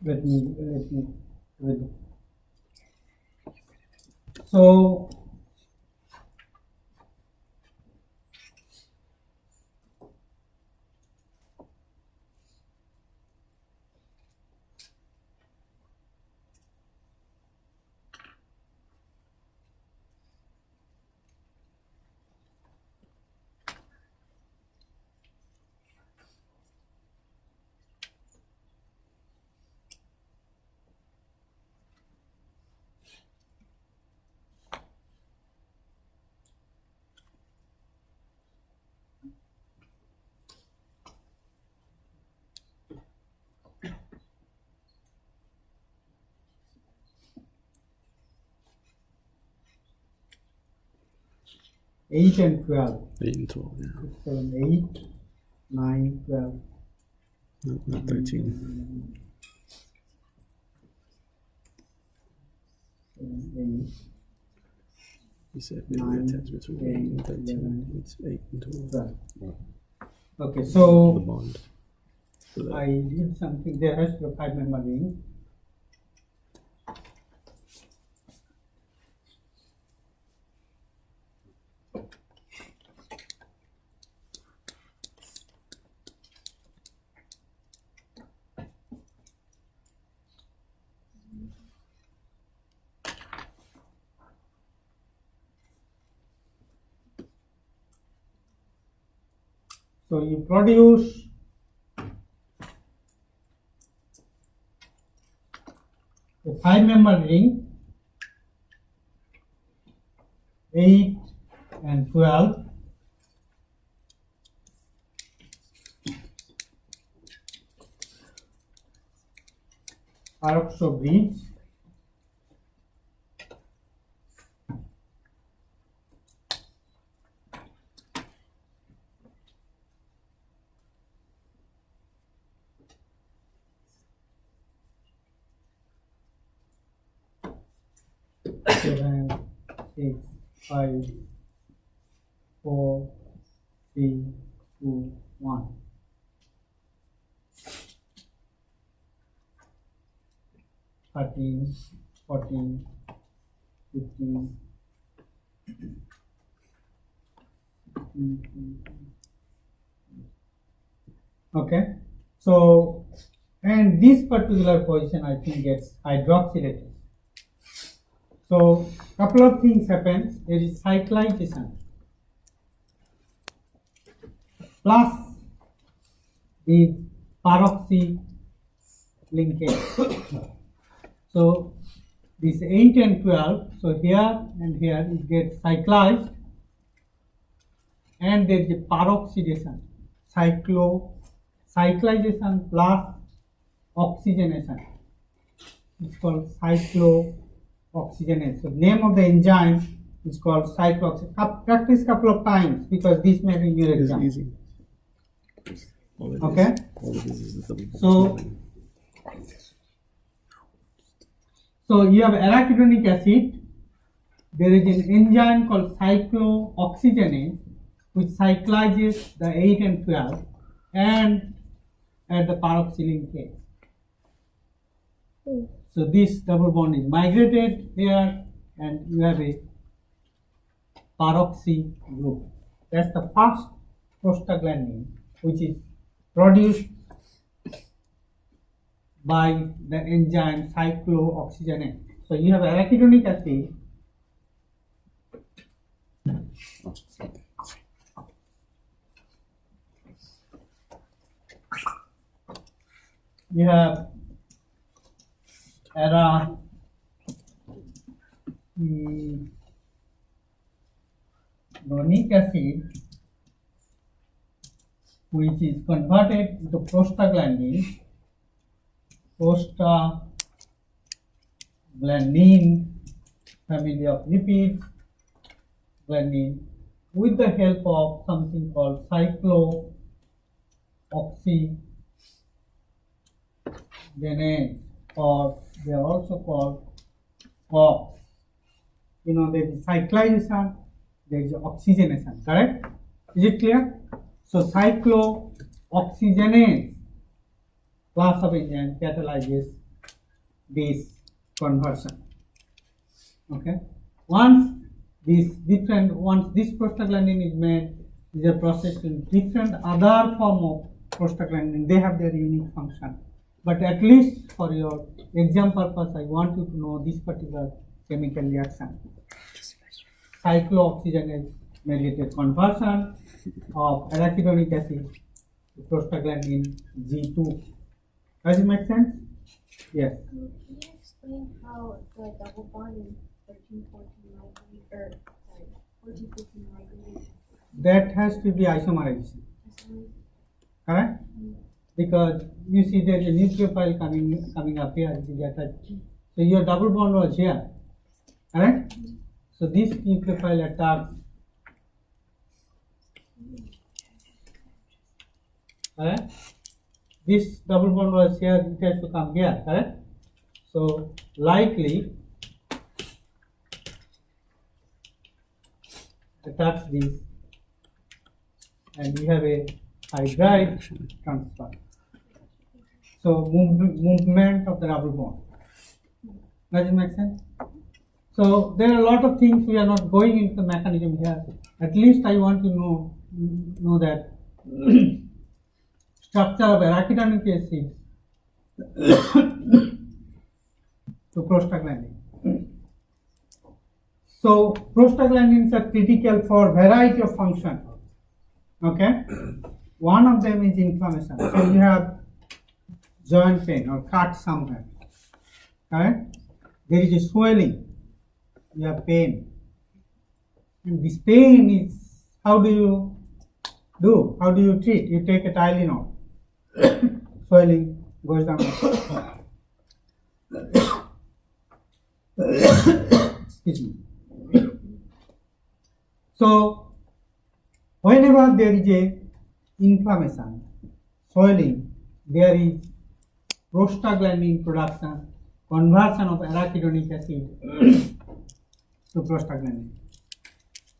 Let me. So eight and 12. 8 and 12, yeah. 7, 8, 9, 12. No, not 13. 7, He said 9, maybe attach between 8 and 13. 11, It's 8 and 8, 12. 12. Okay, The so bond. So that, I did something. There has to be a 5 member ring. So you produce a 5 member ring, 8 and 12. peroxo bridge. Seven, 6, 5, 4, 3, 2, 1. Thirteen, 14, 15, 16. Okay, so and this particular position I think gets hydroxylated. So couple of things happen. There is cyclization plus the peroxy linkage. So this 8 and 12, so here and here it gets cyclized, and there is a peroxidation, cyclization plus oxygenation. It's called cyclooxygenase. So name of the enzyme is called cyclooxygenase. Practice couple of times because this may be your It's exam. easy. All it Okay. All it is the double So- spelling. So you have arachidonic acid. There is an enzyme called cyclooxygenase which cyclizes the 8 and 12 and at the peroxy linkage. So this double bond is migrated here and you have a peroxy group. That's the first prostaglandin which is produced by the enzyme cyclooxygenase. So you have arachidonic acid. You have arachidonic acid which is converted into prostaglandin family of lipid glandin with the help of something called cyclooxygenase, or they are also called COX. You know, there is cyclization, there is oxygenation, correct? Is it clear? So cyclooxygenase class of enzyme catalyzes this conversion. Okay. Once this prostaglandin is made, these are processed in different other form of prostaglandin. They have their unique function. But at least for your exam purpose, I want you to know this particular chemical reaction. Cyclooxygenase mediated conversion of arachidonic acid to prostaglandin G2. Does it make sense? Yes. Can you explain how the double bond in 1314 migrate, or sorry, 1415 migrate? That has to be isomerization. Correct? Because you see there is a nucleophile coming up here, it is attached. So your double bond was here. Correct? So this nucleophile attacks. Correct? This double bond was here, it has to come here, correct? So likely attach this and we have a hydride transfer. So movement of the double bond. Does it make sense? So there are a lot of things we are not going into the mechanism here. At least I want to know that structure of arachidonic acid to prostaglandin. So prostaglandins are critical for variety of function. Okay, one of them is inflammation. So you have joint pain or cut somewhere. Correct? There is a swelling. You have pain, and this pain is how do you do? How do you treat? You take a Tylenol. Swelling goes down. Excuse me. So, whenever there is a inflammation, swelling, there is prostaglandin production, conversion of arachidonic acid to prostaglandin.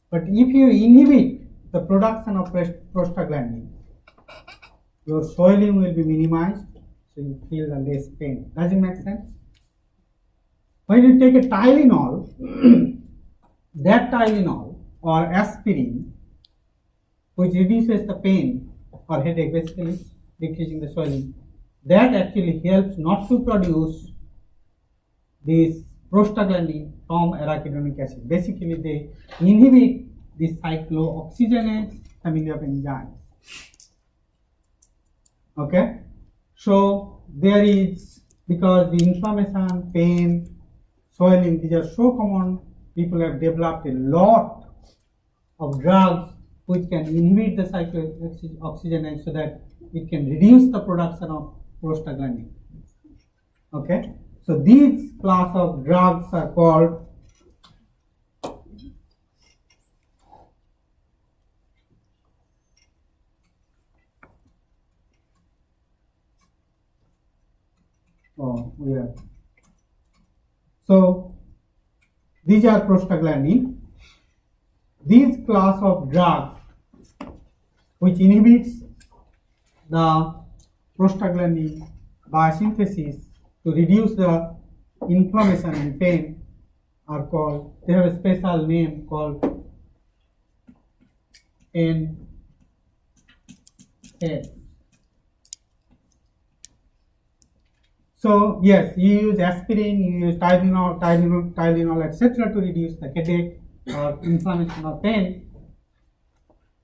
But if you inhibit the production of prostaglandin, your swelling will be minimized, so you feel the less pain. Does it make sense? When you take a Tylenol, that Tylenol or aspirin, which reduces the pain or headache, basically decreasing the swelling, that actually helps not to produce this prostaglandin from arachidonic acid. Basically, they inhibit the cyclooxygenase family of enzymes. Okay, so there is, because the inflammation, pain, swelling, these are so common, people have developed a lot of drugs which can inhibit the cyclooxygenase so that it can reduce the production of prostaglandin. Okay, so these class of drugs are called so these are prostaglandin. These class of drugs which inhibits the prostaglandin biosynthesis to reduce the inflammation and pain are called, they have a special name called NSAIDs. So yes, you use aspirin, you use Tylenol, etc. to reduce the headache or inflammation or pain.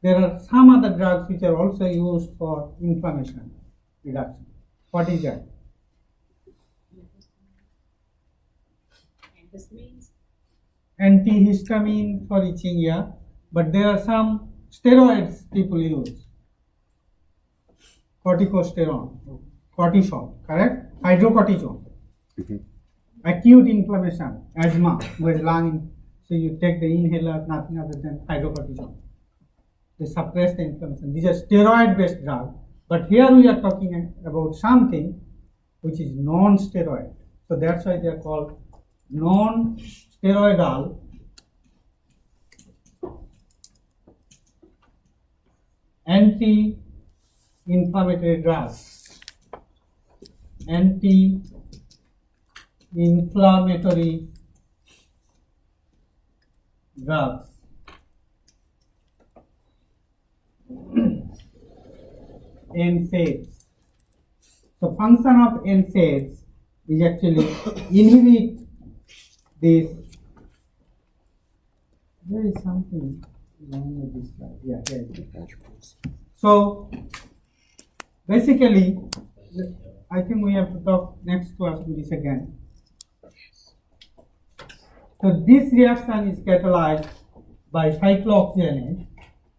There are some other drugs which are also used for inflammation reduction. What is that? Antihistamine for itching, yeah. But there are some steroids people use. Corticosterone, cortisol, correct? Hydrocortisone. Acute inflammation, asthma, with lung, so you take the inhaler, nothing other than hydrocortisone. They suppress the inflammation. These are steroid-based drugs, but here we are talking about something which is non-steroid. So that's why they are called non-steroidal anti-inflammatory drugs. Anti-inflammatory drugs. NSAIDs. So function of NSAIDs is actually inhibit this. There is something wrong with this slide. Yeah, here it is. So basically, I think we have to talk next class to this again. So this reaction is catalyzed by cyclooxygenase.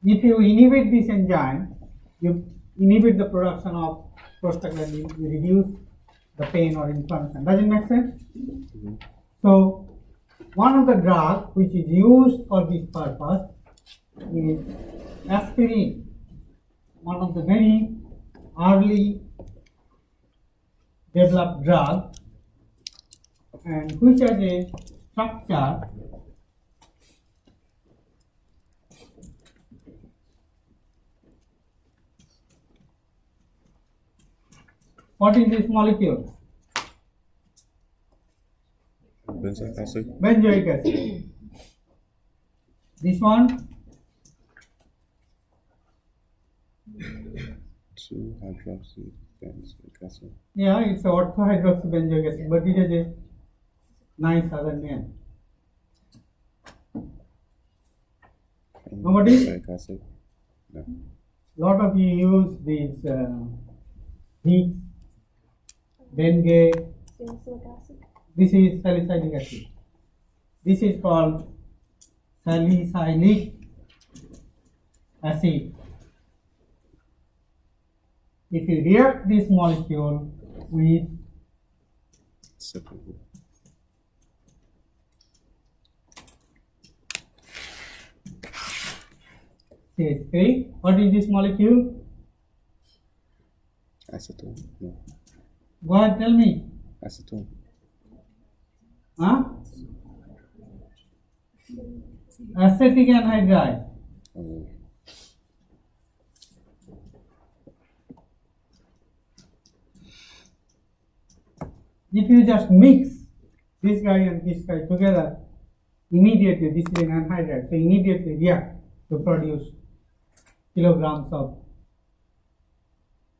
If you inhibit this enzyme, you inhibit the production of prostaglandin, you reduce the pain or inflammation. Does it make sense? So one of the drugs which is used for this purpose is aspirin, one of the very early developed drug, and which has a structure what is this molecule? Benzoic acid. Benzoic acid. This one? 2-hydroxy benzoic acid. Yeah, it's orthohydroxybenzoic acid, but it has a nice other name. Nobody? Benzoic acid. No. Lot of you use these Vicks, Bengay. Salicylic acid. This is salicylic acid. This is called salicylic acid. If you react this molecule with Separate group. CH3. What is this molecule? Acetone? No. Go ahead, tell me. Acetone. Huh? Acetic anhydride. Oh. If you just mix this guy and this guy together, immediately this is an anhydride, so immediately react to produce kilograms of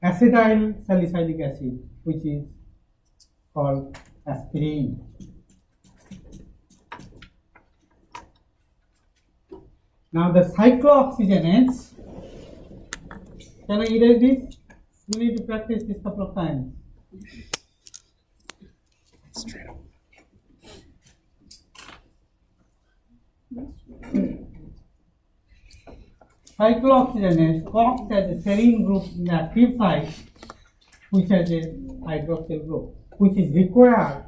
acetyl salicylic acid, which is called aspirin. Now the cyclooxygenates, can I erase this? You need to practice this couple of times. Straight up. Cyclooxygenase COX has a serine group in the active site, which has a hydroxyl group, which is required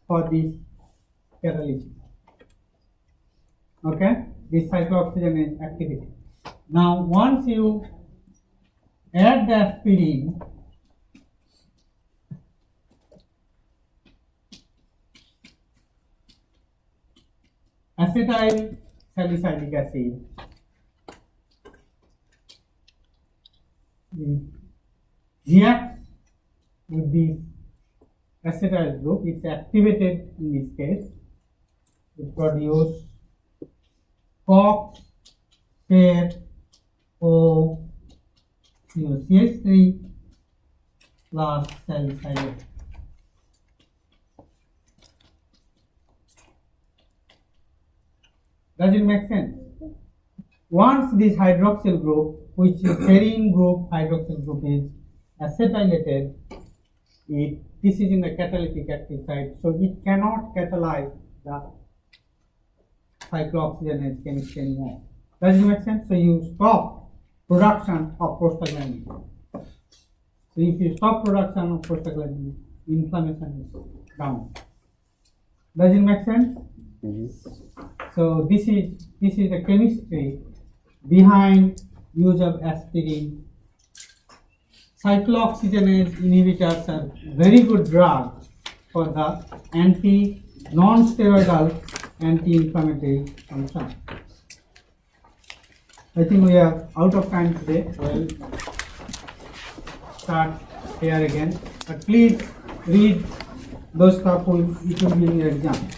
for this catalysis. Okay, this cyclooxygenase activity. Now, once you add the aspirin, acetyl salicylic acid reacts with this acetyl group. It's activated in this case. It produces COX, pair O, CH3 plus salicylic. Does it make sense? Once this hydroxyl group, which is serine group, hydroxyl group is acetylated, this is in the catalytic active site, so it cannot catalyze the cyclooxygenase chemistry anymore. Does it make sense? So you stop production of prostaglandin. So if you stop production of prostaglandin, inflammation is down. Does it make sense? So this is the chemistry behind use of aspirin. Cyclooxygenase inhibitors are very good drug for the non-steroidal anti-inflammatory function. I think we are out of time today. We'll start here again. But please read those stuff it will be in your exam.